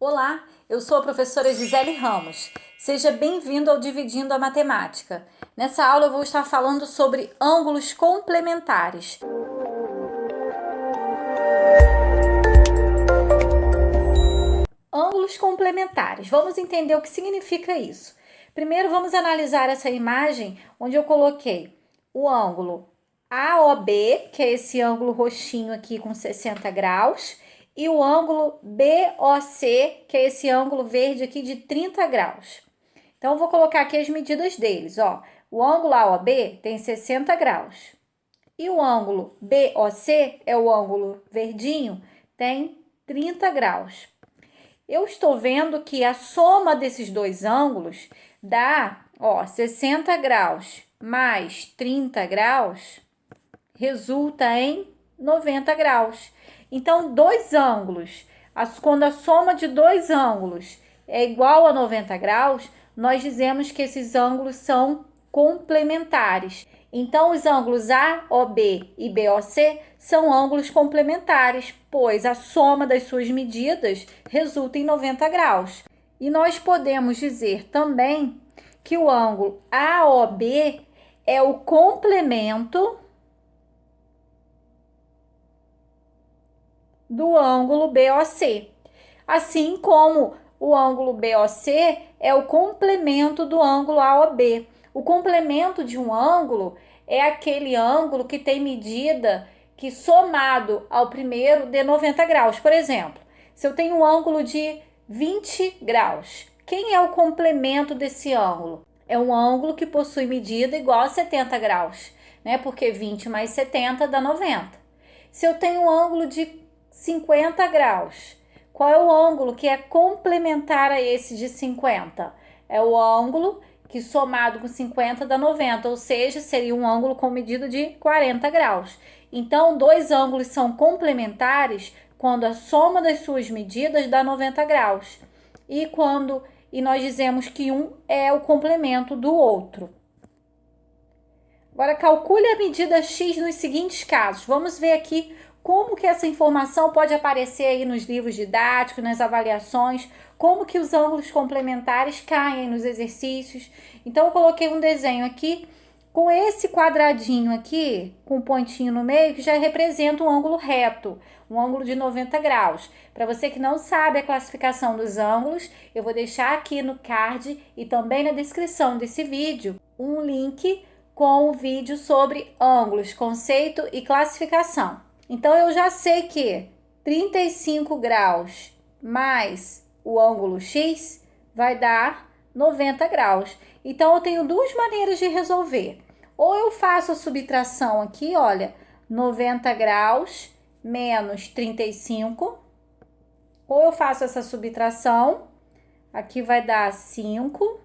Olá, eu sou a professora Gisele Ramos. Seja bem-vindo ao Dividindo a Matemática. Nessa aula eu vou estar falando sobre ângulos complementares. Ângulos complementares. Vamos entender o que significa isso. Primeiro vamos analisar essa imagem onde eu coloquei o ângulo AOB, que é esse ângulo roxinho aqui com 60 graus, e o ângulo BOC, que é esse ângulo verde aqui de 30 graus. Então, eu vou colocar aqui as medidas deles, ó. O ângulo AOB tem 60 graus. E o ângulo BOC, é o ângulo verdinho, tem 30 graus. Eu estou vendo que a soma desses dois ângulos dá, ó, 60 graus mais 30 graus, resulta em 90 graus. Então, dois ângulos, quando a soma de dois ângulos é igual a 90 graus, nós dizemos que esses ângulos são complementares. Então, os ângulos AOB e BOC são ângulos complementares, pois a soma das suas medidas resulta em 90 graus. E nós podemos dizer também que o ângulo AOB é o complemento do ângulo BOC, assim como o ângulo BOC é o complemento do ângulo AOB. O complemento de um ângulo é aquele ângulo que tem medida que somado ao primeiro dê 90 graus. Por exemplo, se eu tenho um ângulo de 20 graus, quem é o complemento desse ângulo? É um ângulo que possui medida igual a 70 graus, né? Porque 20 mais 70 dá 90. Se eu tenho um ângulo de 50 graus, qual é o ângulo que é complementar a esse de 50? É o ângulo que somado com 50 dá 90, ou seja, seria um ângulo com medida de 40 graus. Então, dois ângulos são complementares quando a soma das suas medidas dá 90 graus. E nós dizemos que um é o complemento do outro. Agora, calcule a medida x nos seguintes casos. Vamos ver aqui como que essa informação pode aparecer aí nos livros didáticos, nas avaliações, como que os ângulos complementares caem nos exercícios. Então, eu coloquei um desenho aqui com esse quadradinho aqui, com um pontinho no meio, que já representa um ângulo reto, um ângulo de 90 graus. Para você que não sabe a classificação dos ângulos, eu vou deixar aqui no card e também na descrição desse vídeo um link com o vídeo sobre ângulos, conceito e classificação. Então, eu já sei que 35 graus mais o ângulo x vai dar 90 graus. Então, eu tenho duas maneiras de resolver. Ou eu faço a subtração aqui, olha, 90 graus menos 35. Ou eu faço essa subtração, aqui vai dar 5.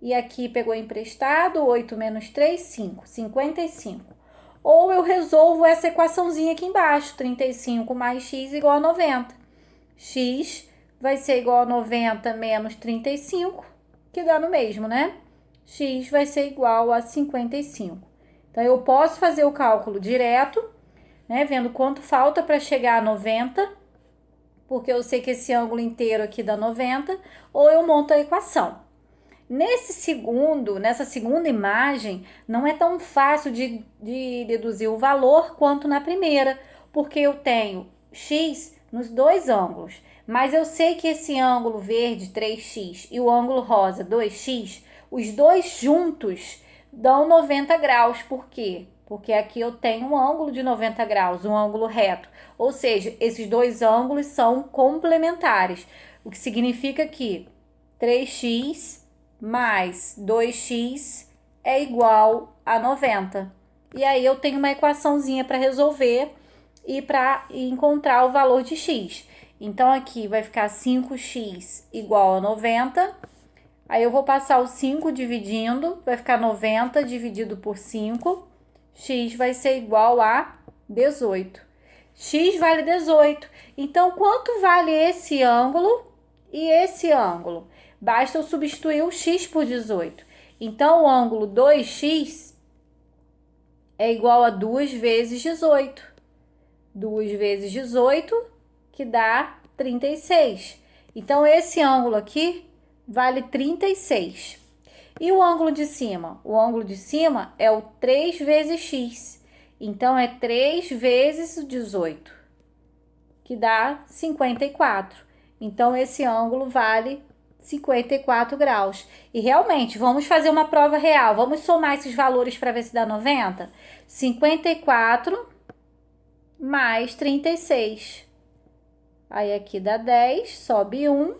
E aqui pegou emprestado, 8 menos 3, 5, 55. Ou eu resolvo essa equaçãozinha aqui embaixo, 35 mais x igual a 90. X vai ser igual a 90 menos 35, que dá no mesmo, né? X vai ser igual a 55. Então, eu posso fazer o cálculo direto, né? Vendo quanto falta para chegar a 90, porque eu sei que esse ângulo inteiro aqui dá 90, ou eu monto a equação. Nessa segunda imagem, não é tão fácil de deduzir o valor quanto na primeira, porque eu tenho x nos dois ângulos, mas eu sei que esse ângulo verde, 3x, e o ângulo rosa, 2x, os dois juntos dão 90 graus. Por quê? Porque aqui eu tenho um ângulo de 90 graus, um ângulo reto, ou seja, esses dois ângulos são complementares, o que significa que 3x mais 2x é igual a 90. E aí eu tenho uma equaçãozinha para resolver e para encontrar o valor de x. Então, aqui vai ficar 5x igual a 90. Aí eu vou passar o 5 dividindo, vai ficar 90 dividido por 5. X vai ser igual a 18. X vale 18. Então, quanto vale esse ângulo e esse ângulo? Basta eu substituir o x por 18. Então, o ângulo 2x é igual a 2 vezes 18. 2 vezes 18, que dá 36. Então, esse ângulo aqui vale 36. E o ângulo de cima? O ângulo de cima é o 3 vezes x. Então, é 3 vezes 18, que dá 54. Então, esse ângulo vale 54 graus. E realmente, vamos fazer uma prova real. Vamos somar esses valores para ver se dá 90? 54 mais 36. Aí aqui dá 10, sobe 1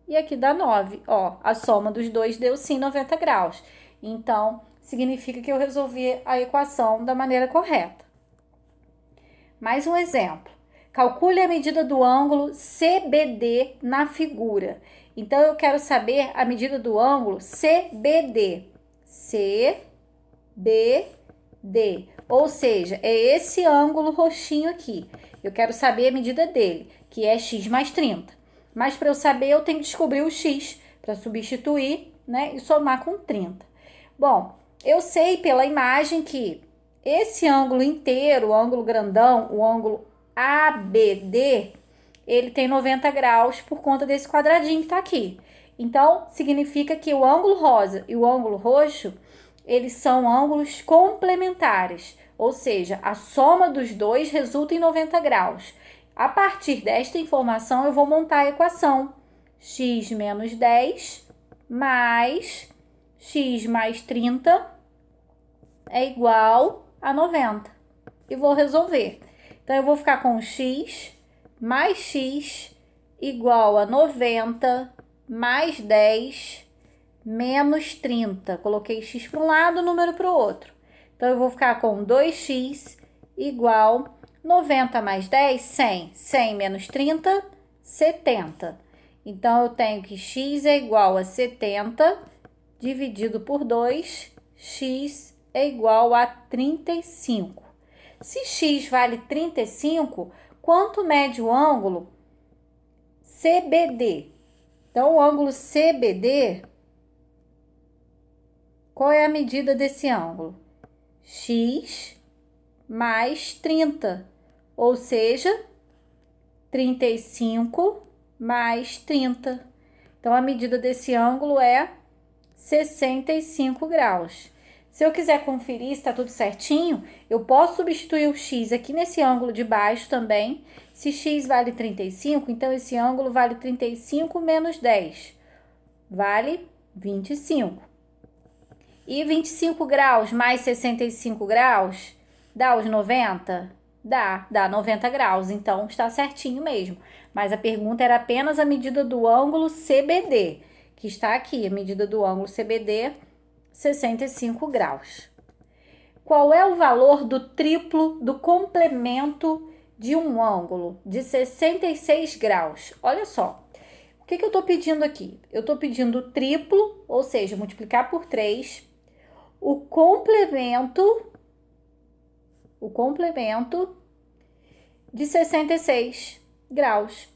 e aqui dá 9. Ó, a soma dos dois deu sim 90 graus. Então, significa que eu resolvi a equação da maneira correta. Mais um exemplo. Calcule a medida do ângulo CBD na figura. Então, eu quero saber a medida do ângulo CBD. CBD. Ou seja, é esse ângulo roxinho aqui. Eu quero saber a medida dele, que é x mais 30. Mas para eu saber, eu tenho que descobrir o x para substituir, né, e somar com 30. Bom, eu sei pela imagem que esse ângulo inteiro, o ângulo grandão, o ângulo ABD, ele tem 90 graus por conta desse quadradinho que está aqui. Então, significa que o ângulo rosa e o ângulo roxo, eles são ângulos complementares, ou seja, a soma dos dois resulta em 90 graus. A partir desta informação, eu vou montar a equação x menos 10 mais x mais 30 é igual a 90. E vou resolver. Então, eu vou ficar com x mais x igual a 90 mais 10 menos 30. Coloquei x para um lado, número para o outro. Então, eu vou ficar com 2x igual 90 mais 10, 100. 100 menos 30, 70. Então, eu tenho que x é igual a 70 dividido por 2, x é igual a 35. Se x vale 35, quanto mede o ângulo CBD? Então, o ângulo CBD, qual é a medida desse ângulo? X mais 30, ou seja, 35 mais 30. Então, a medida desse ângulo é 65 graus. Se eu quiser conferir se está tudo certinho, eu posso substituir o x aqui nesse ângulo de baixo também. Se x vale 35, então esse ângulo vale 35 menos 10. Vale 25. E 25 graus mais 65 graus dá os 90? Dá 90 graus, então está certinho mesmo. Mas a pergunta era apenas a medida do ângulo CBD, que está aqui, a medida do ângulo CBD, 65 graus. Qual é o valor do triplo do complemento de um ângulo de 66 graus? Olha só, o que eu estou pedindo aqui? Eu estou pedindo o triplo, ou seja, multiplicar por 3, o complemento de 66 graus.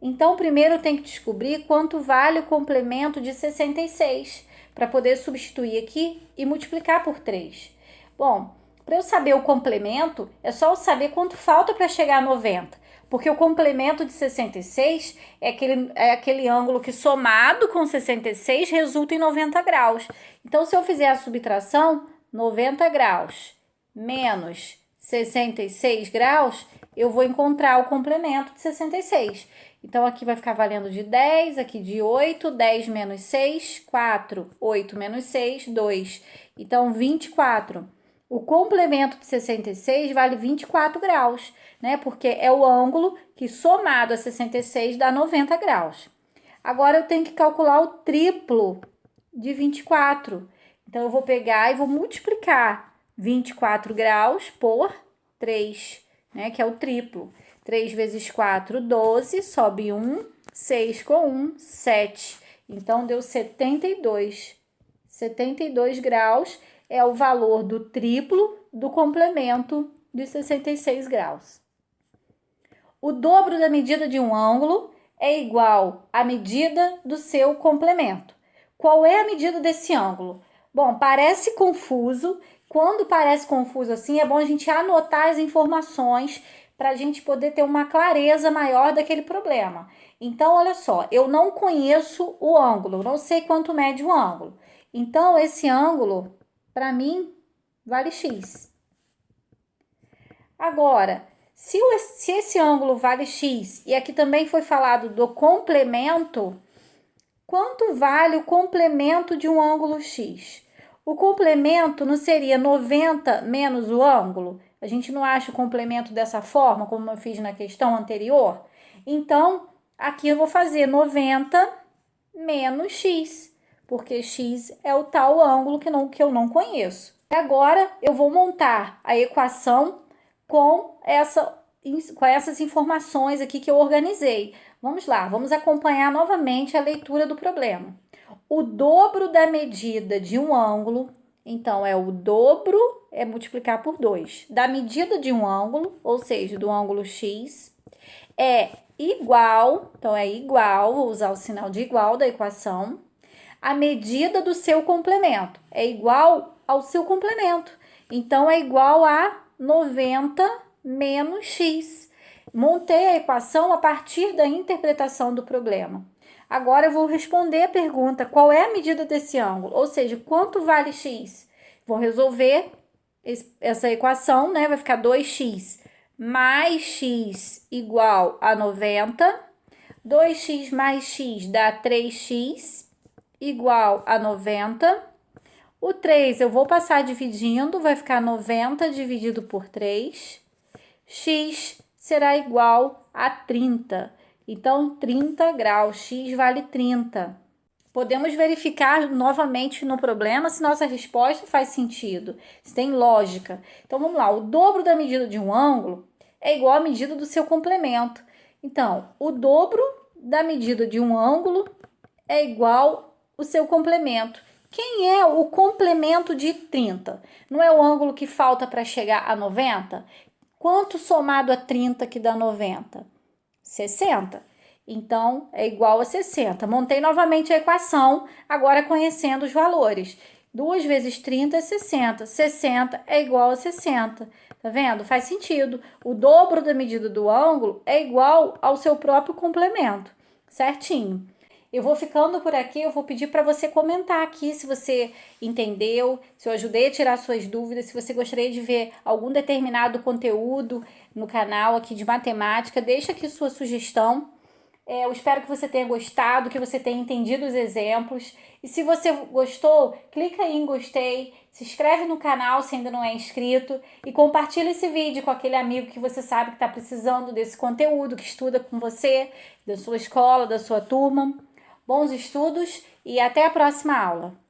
Então, primeiro eu tenho que descobrir quanto vale o complemento de 66, para poder substituir aqui e multiplicar por 3. Bom, para eu saber o complemento, é só eu saber quanto falta para chegar a 90, porque o complemento de 66 é aquele ângulo que somado com 66 resulta em 90 graus. Então, se eu fizer a subtração, 90 graus menos 66 graus, eu vou encontrar o complemento de 66. Então, aqui vai ficar valendo de 10, aqui de 8, 10 menos 6, 4, 8 menos 6, 2. Então, 24. O complemento de 66 vale 24 graus, né? Porque é o ângulo que somado a 66 dá 90 graus. Agora, eu tenho que calcular o triplo de 24. Então, eu vou pegar e vou multiplicar 24 graus por 3, né? Que é o triplo. 3 vezes 4, 12, sobe 1, 6 com 1, 7. Então, deu 72. 72 graus é o valor do triplo do complemento de 66 graus. O dobro da medida de um ângulo é igual à medida do seu complemento. Qual é a medida desse ângulo? Bom, parece confuso. Quando parece confuso assim, é bom a gente anotar as informações para a gente poder ter uma clareza maior daquele problema. Então, olha só, eu não conheço o ângulo, não sei quanto mede o ângulo. Então, esse ângulo, para mim, vale x. Agora, se esse ângulo vale x, e aqui também foi falado do complemento, quanto vale o complemento de um ângulo x? O complemento não seria 90 menos o ângulo? A gente não acha o complemento dessa forma, como eu fiz na questão anterior? Então, aqui eu vou fazer 90 menos x, porque x é o tal ângulo que eu não conheço. Agora, eu vou montar a equação com essas informações aqui que eu organizei. Vamos lá, vamos acompanhar novamente a leitura do problema. O dobro da medida de um ângulo, então o dobro é multiplicar por 2, da medida de um ângulo, ou seja, do ângulo x, é igual, então é igual, vou usar o sinal de igual da equação, a medida do seu complemento, é igual ao seu complemento, então é igual a 90 menos x. Montei a equação a partir da interpretação do problema. Agora eu vou responder a pergunta, qual é a medida desse ângulo? Ou seja, quanto vale x? Vou resolver essa equação, né? Vai ficar 2x mais x igual a 90. 2x mais x dá 3x igual a 90. O 3 eu vou passar dividindo, vai ficar 90 dividido por 3. X será igual a 30. Então, 30 graus, x vale 30. Podemos verificar novamente no problema se nossa resposta faz sentido, se tem lógica. Então, vamos lá, o dobro da medida de um ângulo é igual à medida do seu complemento. Então, o dobro da medida de um ângulo é igual ao seu complemento. Quem é o complemento de 30? Não é o ângulo que falta para chegar a 90? Quanto somado a 30 que dá 90? 60. Então, é igual a 60. Montei novamente a equação, agora conhecendo os valores. 2 vezes 30 é 60. 60 é igual a 60. Tá vendo? Faz sentido. O dobro da medida do ângulo é igual ao seu próprio complemento. Certinho. Eu vou ficando por aqui, eu vou pedir para você comentar aqui se você entendeu, se eu ajudei a tirar suas dúvidas, se você gostaria de ver algum determinado conteúdo no canal aqui de matemática, deixa aqui sua sugestão. Eu espero que você tenha gostado, que você tenha entendido os exemplos. E se você gostou, clica aí em gostei, se inscreve no canal se ainda não é inscrito e compartilha esse vídeo com aquele amigo que você sabe que está precisando desse conteúdo, que estuda com você, da sua escola, da sua turma. Bons estudos e até a próxima aula!